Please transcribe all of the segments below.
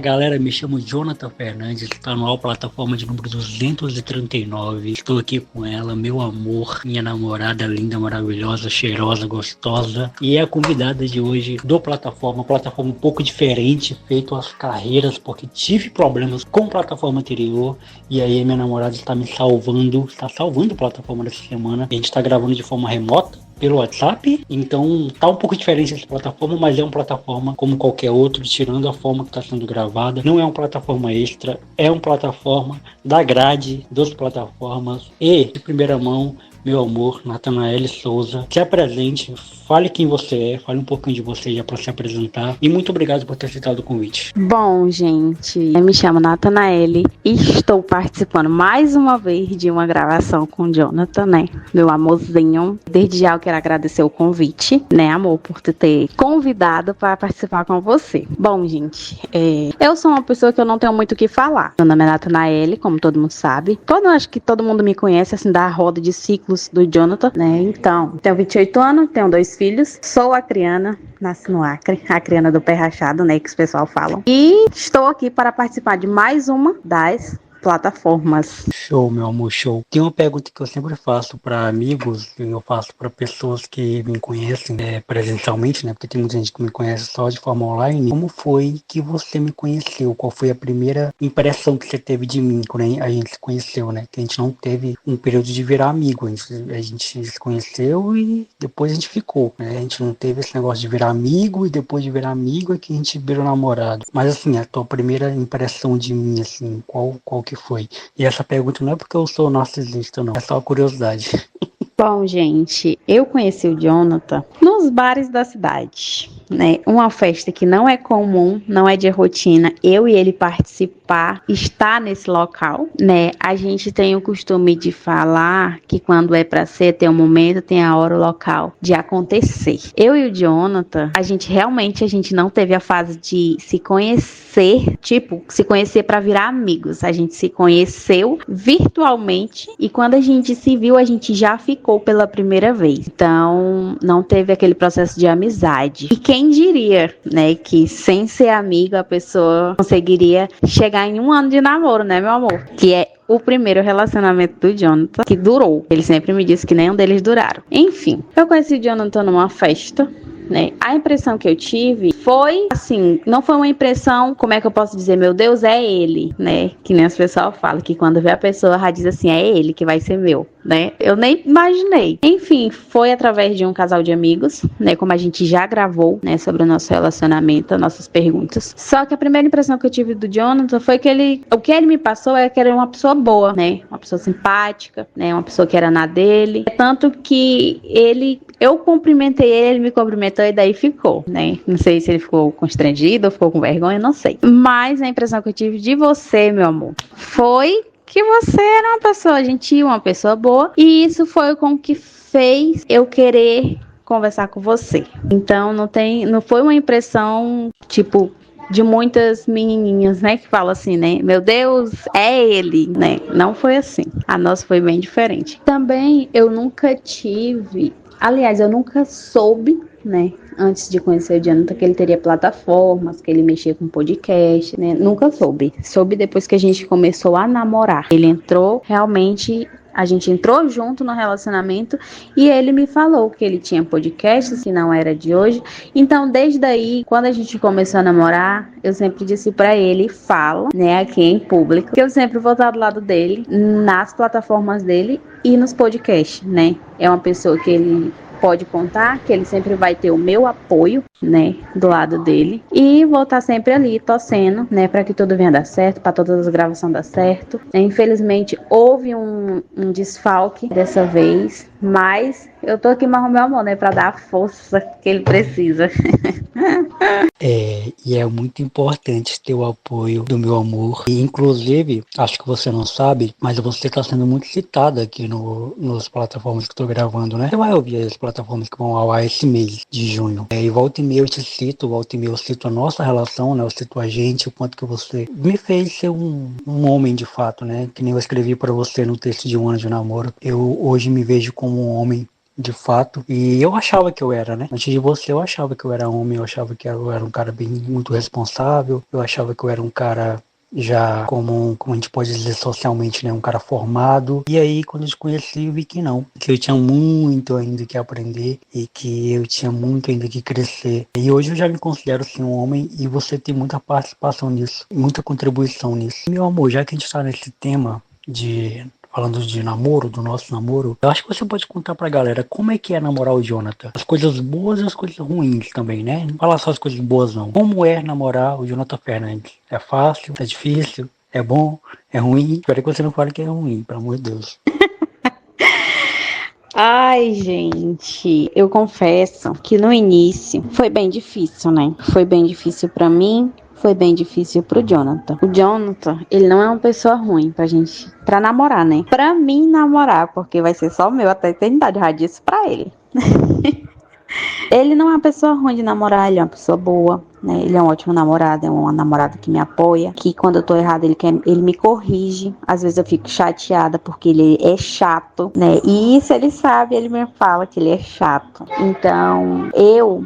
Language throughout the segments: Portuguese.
galera, me chamo Jonathan Fernandes, está no plataforma de número 239. Estou aqui com ela, meu amor, minha namorada linda, maravilhosa, cheirosa, gostosa. E é a convidada de hoje do plataforma, uma plataforma um pouco diferente, feito as carreiras, porque tive problemas com a plataforma anterior. E aí minha namorada está me salvando, está salvando a plataforma dessa semana. A gente está gravando de forma remota pelo WhatsApp, então tá um pouco diferente essa plataforma, mas é uma plataforma como qualquer outro, tirando a forma que está sendo gravada. Não é uma plataforma extra, é uma plataforma da grade das plataformas. E de primeira mão, meu amor, Natanael Souza, se apresente, fale quem você é, fale um pouquinho de você já para se apresentar, e muito obrigado por ter aceitado o convite. Bom, gente, eu me chamo Natanael e estou participando mais uma vez de uma gravação com o Jonathan, né, meu amorzinho. Desde já eu quero agradecer o convite, né, amor, por te ter convidado para participar com você. Bom, gente, eu sou uma pessoa que eu não tenho muito o que falar. Meu nome é Natanael, como todo mundo sabe. Acho que todo mundo me conhece, assim, da roda de ciclos do Jonathan, né? Então, tenho 28 anos, tenho 2 filhos, sou acriana, nasci no Acre, acriana do pé rachado, né, que os pessoal falam. E estou aqui para participar de mais uma das plataformas. Show, meu amor, show. Tem uma pergunta que eu sempre faço para amigos, e eu faço para pessoas que me conhecem presencialmente, né? Porque tem muita gente que me conhece só de forma online. Como foi que você me conheceu? Qual foi a primeira impressão que você teve de mim quando a gente se conheceu, né? Que a gente não teve um período de virar amigo. A gente se conheceu e depois a gente ficou, né? A gente não teve esse negócio de virar amigo e depois de virar amigo é que a gente virou namorado. Mas assim, a tua primeira impressão de mim, assim, qual que foi? E essa pergunta não é porque eu sou narcisista, não. É só curiosidade. Bom, gente, eu conheci o Jonathan nos bares da cidade, né? Uma festa que não é comum, não é de rotina, eu e ele participar, estar nesse local, né? A gente tem o costume de falar que quando é pra ser, tem um momento, tem a hora, o local de acontecer. Eu e o Jonathan, a gente não teve a fase de se conhecer, tipo, se conhecer pra virar amigos. A gente se conheceu virtualmente e quando a gente se viu, a gente já ficou pela primeira vez. Então, não teve aquele processo de amizade. E quem diria, né, que sem ser amigo a pessoa conseguiria chegar em 1 ano de namoro, né, meu amor? Que é o primeiro relacionamento do Jonathan, que durou. Ele sempre me disse que nenhum deles duraram. Enfim, eu conheci o Jonathan numa festa, né? A impressão que eu tive foi, assim, não foi uma impressão, como é que eu posso dizer, meu Deus, é ele, né? Que nem as pessoas falam, que quando vê a pessoa, já diz assim, é ele que vai ser meu, né? Eu nem imaginei. Enfim, foi através de um casal de amigos, né? Como a gente já gravou, né? Sobre o nosso relacionamento, nossas perguntas. Só que a primeira impressão que eu tive do Jonathan foi que o que ele me passou é que era uma pessoa boa, né? Uma pessoa simpática, né? Uma pessoa que era na dele. Tanto que eu cumprimentei ele me cumprimentou e daí ficou, né? Não sei se ele ficou constrangido ou ficou com vergonha, não sei. Mas a impressão que eu tive de você, meu amor, foi que você era uma pessoa gentil, uma pessoa boa. E isso foi com que fez eu querer conversar com você. Então não foi uma impressão, tipo, de muitas menininhas, né, que falam assim, né, meu Deus, é ele, né, não foi assim, a nossa foi bem diferente. Também eu nunca soube, né, antes de conhecer o Jonathan, que ele teria plataformas, que ele mexia com podcast, né, nunca soube. Soube depois que a gente começou a namorar. A gente entrou junto no relacionamento e ele me falou que ele tinha podcast, que não era de hoje. Então, desde aí, quando a gente começou a namorar, eu sempre disse pra ele, fala, né, aqui em público, que eu sempre vou estar do lado dele, nas plataformas dele e nos podcasts, né. É uma pessoa que ele pode contar, que ele sempre vai ter o meu apoio, né, do lado dele, e vou estar sempre ali torcendo, né, para que tudo venha dar certo, para todas as gravações dar certo. Infelizmente houve um desfalque dessa vez, mas eu tô aqui mais o meu amor, né, para dar a força que ele precisa. E é muito importante ter o apoio do meu amor. E, inclusive, acho que você não sabe, mas você está sendo muito citada aqui nas plataformas que estou gravando, né? Você vai ouvir as plataformas que vão ao ar esse mês de junho. E volta e meia eu te cito, volta e meia eu cito a nossa relação, né? Eu cito a gente, o quanto que você me fez ser um homem de fato, né? Que nem eu escrevi para você no texto de 1 ano de namoro. Eu hoje me vejo como um homem de fato. E eu achava que eu era, né? Antes de você, eu achava que eu era homem, eu achava que eu era um cara bem muito responsável, eu achava que eu era um cara já como a gente pode dizer socialmente, né, um cara formado. E aí, quando eu te conheci, eu vi que não, que eu tinha muito ainda que aprender e que eu tinha muito ainda que crescer. E hoje eu já me considero sim um homem e você tem muita participação nisso, muita contribuição nisso. Meu amor, já que a gente está nesse tema falando de namoro, do nosso namoro, eu acho que você pode contar pra galera como é que é namorar o Jonathan. As coisas boas e as coisas ruins também, né? Não falar só as coisas boas, não. Como é namorar o Jonathan Fernandes? É fácil? É difícil? É bom? É ruim? Espero que você não fale que é ruim, pelo amor de Deus. Ai, gente, eu confesso que no início foi bem difícil, né? Foi bem difícil pra mim, foi bem difícil pro Jonathan. O Jonathan, ele não é uma pessoa ruim pra namorar, né? Pra mim namorar, porque vai ser só meu até a eternidade, eu já disse pra ele. Ele não é uma pessoa ruim de namorar, ele é uma pessoa boa, né? Ele é um ótimo namorado, é uma namorada que me apoia, que quando eu tô errada ele me corrige. Às vezes eu fico chateada porque ele é chato, né? E isso ele sabe, ele me fala que ele é chato. Então,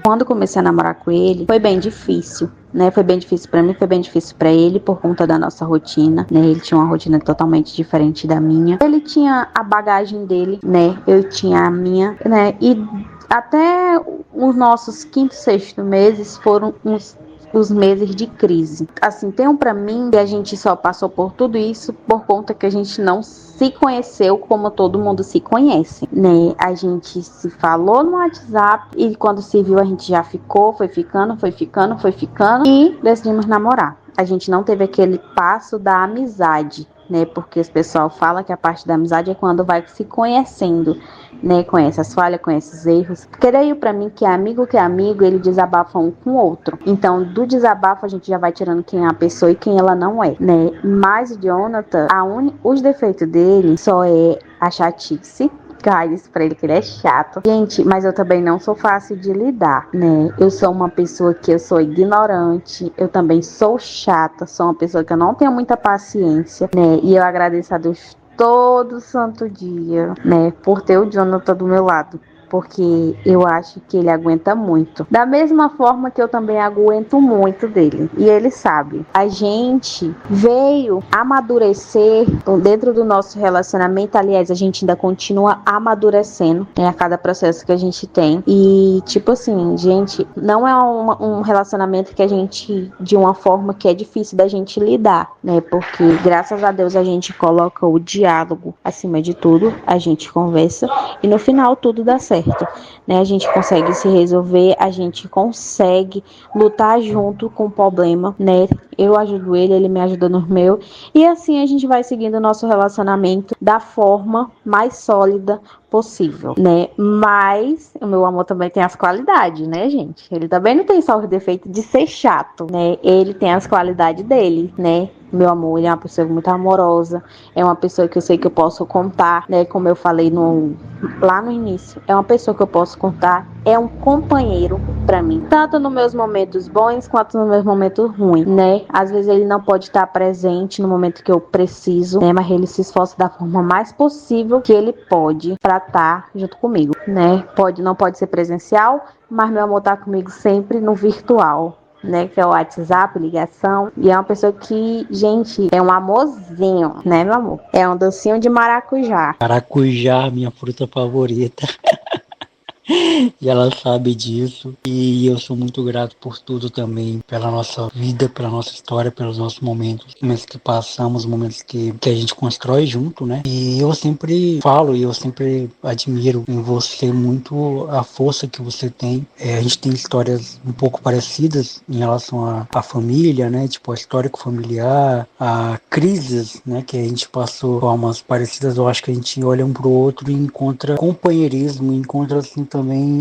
quando comecei a namorar com ele, foi bem difícil. Né, foi bem difícil pra mim, foi bem difícil pra ele por conta da nossa rotina, né? Ele tinha uma rotina totalmente diferente da minha. Ele tinha a bagagem dele, né? Eu tinha a minha, né? E até os nossos quinto, sexto meses foram os meses de crise. Assim, tem pra mim que a gente só passou por tudo isso por conta que a gente não se conheceu como todo mundo se conhece, né? A gente se falou no WhatsApp e quando se viu a gente já foi ficando e decidimos namorar. A gente não teve aquele passo da amizade, né? Porque o pessoal fala que a parte da amizade é quando vai se conhecendo, né? Conhece as falhas, conhece os erros. Creio pra mim que amigo, ele desabafa um com o outro. Então, do desabafo a gente já vai tirando quem é a pessoa e quem ela não é, né? Mas o Jonathan, os defeitos dele só é a chatice. Ai, disse pra ele que ele é chato. Gente, mas eu também não sou fácil de lidar, né? Eu sou uma pessoa que eu sou ignorante, eu também sou chata, sou uma pessoa que eu não tenho muita paciência, né? E eu agradeço a Deus todo santo dia, né? Por ter o Jonathan do meu lado. Porque eu acho que ele aguenta muito. Da mesma forma que eu também aguento muito dele. E ele sabe. A gente veio amadurecer dentro do nosso relacionamento. Aliás, a gente ainda continua amadurecendo, né, a cada processo que a gente tem. E, tipo assim, gente, não é um relacionamento que a gente, de uma forma que é difícil da gente lidar, né? Porque, graças a Deus, a gente coloca o diálogo acima de tudo. A gente conversa. E no final, tudo dá certo. Né? A gente consegue se resolver, a gente consegue lutar junto com o problema, né? Eu ajudo ele, ele me ajuda no meu, e assim a gente vai seguindo o nosso relacionamento da forma mais sólida possível, né? Mas o meu amor também tem as qualidades, né, gente? Ele também não tem só o defeito de ser chato, né? Ele tem as qualidades dele, né? Meu amor, ele é uma pessoa muito amorosa, é uma pessoa que eu sei que eu posso contar, né? Como eu falei lá no início, é uma pessoa que eu posso contar, é um companheiro pra mim, tanto nos meus momentos bons quanto nos meus momentos ruins, né? Às vezes ele não pode estar presente no momento que eu preciso, né? Mas ele se esforça da forma mais possível que ele pode pra estar junto comigo, né? Não pode ser presencial, mas meu amor tá comigo sempre no virtual, né, que é o WhatsApp, ligação, e é uma pessoa que, gente, é um amorzinho, né, meu amor? É um docinho de maracujá. Maracujá, minha fruta favorita. E ela sabe disso. E eu sou muito grato por tudo também. Pela nossa vida, pela nossa história, pelos nossos momentos que passamos, momentos que a gente constrói junto, né? E eu sempre falo e eu sempre admiro em você muito a força que você tem. A gente tem histórias um pouco parecidas em relação à família, né? Tipo, a histórico familiar, a crises, né? Que a gente passou formas parecidas. Eu acho que a gente olha um pro outro e encontra companheirismo, encontra assim também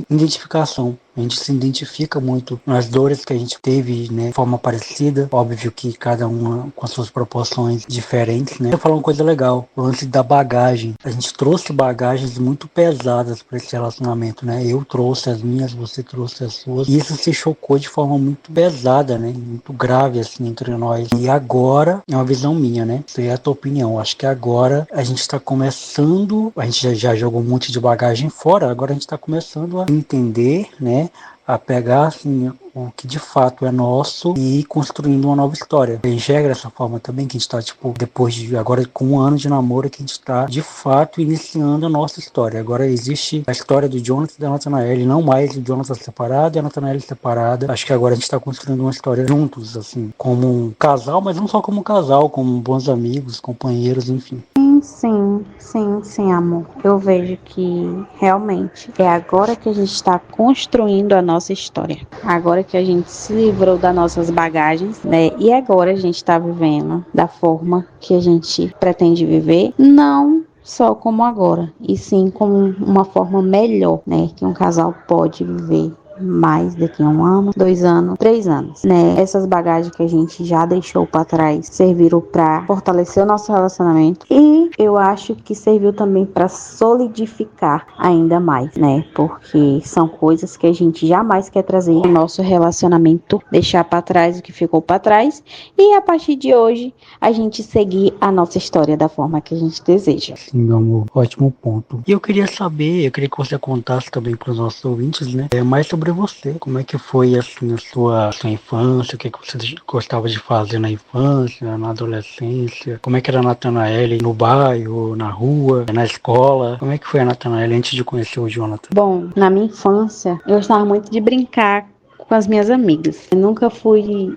identificação. A gente se identifica muito nas dores que a gente teve, né, de forma parecida. Óbvio que cada uma com as suas proporções diferentes, né. Eu vou falar uma coisa legal, o lance da bagagem. A gente trouxe bagagens muito pesadas para esse relacionamento, né. Eu trouxe as minhas, você trouxe as suas. E isso se chocou de forma muito pesada, né, muito grave, assim, entre nós. E agora, é uma visão minha, né, isso aí é a tua opinião. Acho que agora a gente está começando, a gente já jogou um monte de bagagem fora, agora a gente está começando a entender, né, a pegar assim o que de fato é nosso e ir construindo uma nova história. Eu enxergo dessa forma também, que a gente tá, tipo, depois de agora com 1 ano de namoro, que a gente tá de fato iniciando a nossa história. Agora existe a história do Jonathan e da Nathanael, não mais o Jonathan separado e a Nathanael separada. Acho que agora a gente tá construindo uma história juntos, assim, como um casal, mas não só como um casal, como bons amigos, companheiros, enfim. Sim, amor. Eu vejo que realmente é agora que a gente está construindo a nossa história. Agora que a gente se livrou das nossas bagagens, né? E agora a gente está vivendo da forma que a gente pretende viver. Não só como agora, e sim como uma forma melhor, né? Que um casal pode viver mais daqui a 1 ano, 2 anos, 3 anos, né? Essas bagagens que a gente já deixou para trás serviram para fortalecer o nosso relacionamento e eu acho que serviu também para solidificar ainda mais, né? Porque são coisas que a gente jamais quer trazer no nosso relacionamento, deixar para trás o que ficou para trás e a partir de hoje a gente seguir a nossa história da forma que a gente deseja. Sim, meu amor, ótimo ponto. E eu queria que você contasse também para os nossos ouvintes, né? Mais sobre você. Como é que foi assim a sua infância? O que você gostava de fazer na infância, na adolescência? Como é que era a Nathanael no bairro, na rua, na escola? Como é que foi a Nathanael antes de conhecer o Jonathan? Bom, na minha infância, eu gostava muito de brincar com as minhas amigas. Eu nunca fui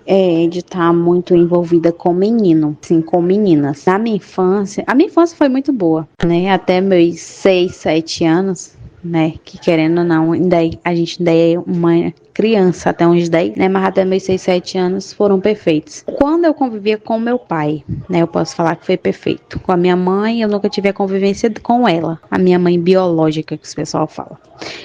de estar muito envolvida com menino, assim, com meninas. Na minha infância, a minha infância foi muito boa, né? Até meus 6, 7 anos, né? Que querendo ou não, a gente ainda é uma criança até uns 10, né? Mas até meus 6, 7 anos foram perfeitos. Quando eu convivia com meu pai, né? Eu posso falar que foi perfeito. Com a minha mãe, eu nunca tive a convivência com ela. A minha mãe biológica, que o pessoal fala.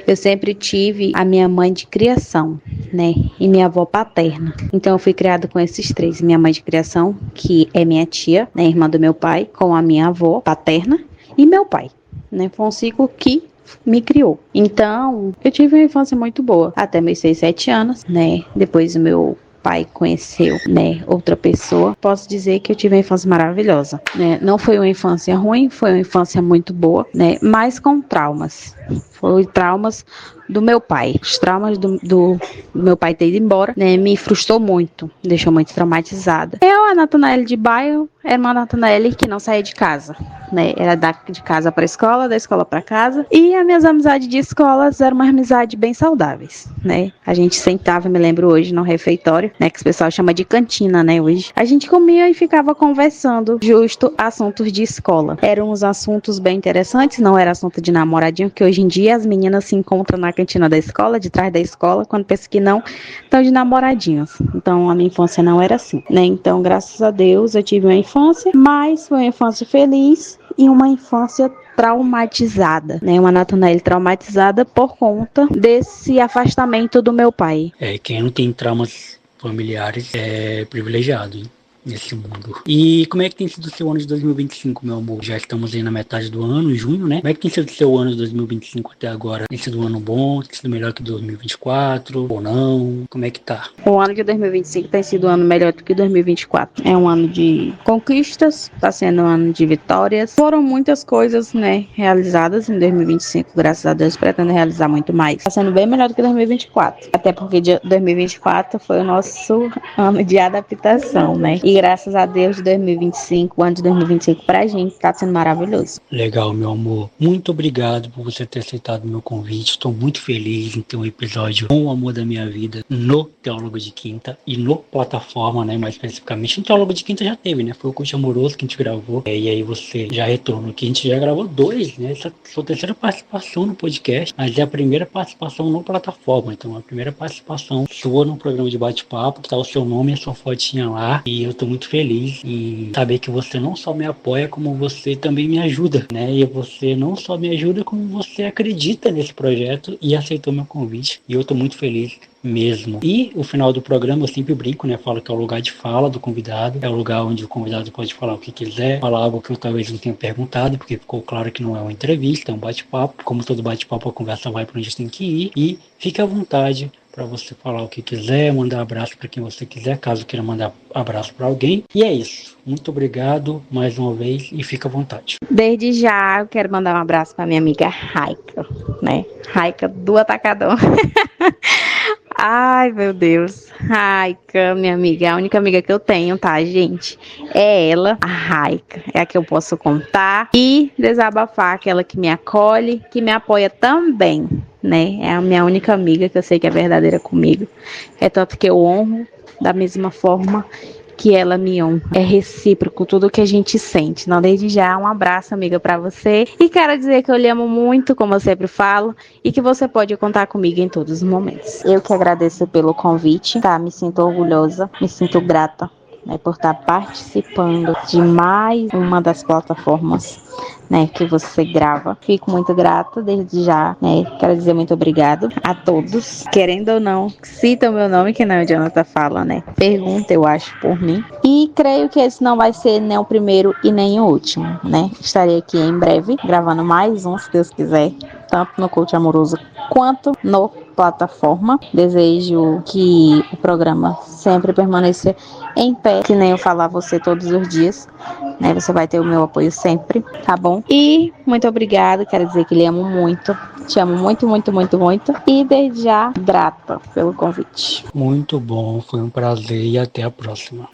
Eu sempre tive a minha mãe de criação, né? E minha avó paterna. Então eu fui criada com esses 3. Minha mãe de criação, que é minha tia, né? Irmã do meu pai, com a minha avó paterna e meu pai, né? Foi um ciclo que me criou. Então, eu tive uma infância muito boa, até meus 6, 7 anos, né? Depois o meu pai conheceu, né, outra pessoa. Posso dizer que eu tive uma infância maravilhosa, né? Não foi uma infância ruim, foi uma infância muito boa, né? Mas com traumas. Foi traumas do meu pai. Os traumas do meu pai ter ido embora, né, me frustrou muito, me deixou muito traumatizada. Eu, a Nathanael de bairro, era uma Nathanael que não saía de casa, né? Era de casa para a escola, da escola para casa. E as minhas amizades de escolas eram uma amizade bem saudáveis, né? A gente sentava, me lembro hoje, no refeitório, né, que o pessoal chama de cantina, né, hoje. A gente comia e ficava conversando justo assuntos de escola. Eram uns assuntos bem interessantes, não era assunto de namoradinho, que hoje em dia as meninas se encontram na cantina da escola, de trás da escola, quando pensa que não, estão de namoradinhos. Então, a minha infância não era assim, né? Então, graças a Deus, eu tive uma infância, mas foi uma infância feliz e uma infância traumatizada, né? Uma Nathanael traumatizada por conta desse afastamento do meu pai. Quem não tem traumas familiares é privilegiado, hein? Nesse mundo. E como é que tem sido o seu ano de 2025, meu amor? Já estamos aí na metade do ano, em junho, né? Como é que tem sido o seu ano de 2025 até agora? Tem sido um ano bom? Tem sido melhor que 2024? Ou não? Como é que tá? O ano de 2025 tem sido um ano melhor do que 2024. É um ano de conquistas, tá sendo um ano de vitórias. Foram muitas coisas, né, realizadas em 2025, graças a Deus, pretendo realizar muito mais. Tá sendo bem melhor do que 2024. Até porque 2024 foi o nosso ano de adaptação, né? E graças a Deus, de 2025, o ano de 2025 pra gente tá sendo maravilhoso. Legal, meu amor. Muito obrigado por você ter aceitado o meu convite. Estou muito feliz em ter um episódio com o amor da minha vida no Teólogo de Quinta e no Plataforma, né? Mais especificamente. No Teólogo de Quinta já teve, né? Foi o Curso Amoroso que a gente gravou. E aí você já retornou aqui. A gente já gravou 2, né? Essa é a sua terceira participação no podcast, mas é a primeira participação no Plataforma. Então, a primeira participação sua no programa de bate-papo, que tá o seu nome e a sua fotinha lá. E eu tô tô muito feliz em saber que você não só me apoia, como você também me ajuda, né? E você não só me ajuda, como você acredita nesse projeto e aceitou meu convite. E eu tô muito feliz mesmo. E o final do programa eu sempre brinco, né? Falo que é o lugar de fala do convidado, é o lugar onde o convidado pode falar o que quiser, falar algo que eu talvez não tenha perguntado, porque ficou claro que não é uma entrevista, é um bate-papo. Como todo bate-papo, a conversa vai para onde tem que ir. E fique à vontade para você falar o que quiser, mandar abraço para quem você quiser, caso queira mandar abraço para alguém. E é isso. Muito obrigado mais uma vez e fica à vontade. Desde já eu quero mandar um abraço para minha amiga Raika, né? Raika do Atacadão. Ai, meu Deus. Raika, minha amiga, a única amiga que eu tenho, tá, gente? É ela, a Raika. É a que eu posso contar e desabafar, aquela que me acolhe, que me apoia também, né? É a minha única amiga que eu sei que é verdadeira comigo. É tanto que eu honro da mesma forma que ela me honra. É recíproco tudo que a gente sente. Não, desde já, um abraço, amiga, pra você. E quero dizer que eu lhe amo muito, como eu sempre falo, e que você pode contar comigo em todos os momentos. Eu que agradeço pelo convite, tá? Me sinto orgulhosa, me sinto grata, né, por estar participando de mais uma das plataformas, né, que você grava. Fico muito grata desde já, né? Quero dizer muito obrigado a todos. Querendo ou não, cita o meu nome, que não o Jonathan fala, né? Pergunta, eu acho, por mim. E creio que esse não vai ser nem o primeiro e nem o último, né? Estarei aqui em breve, gravando mais um, se Deus quiser, tanto no Coach Amoroso quanto no plataforma. Desejo que o programa sempre permaneça em pé, que nem eu falar a você todos os dias, né? Você vai ter o meu apoio sempre, tá bom? E muito obrigada, quero dizer que lhe amo muito, te amo muito, muito, muito, muito, e desde já grata pelo convite. Muito bom, foi um prazer e até a próxima.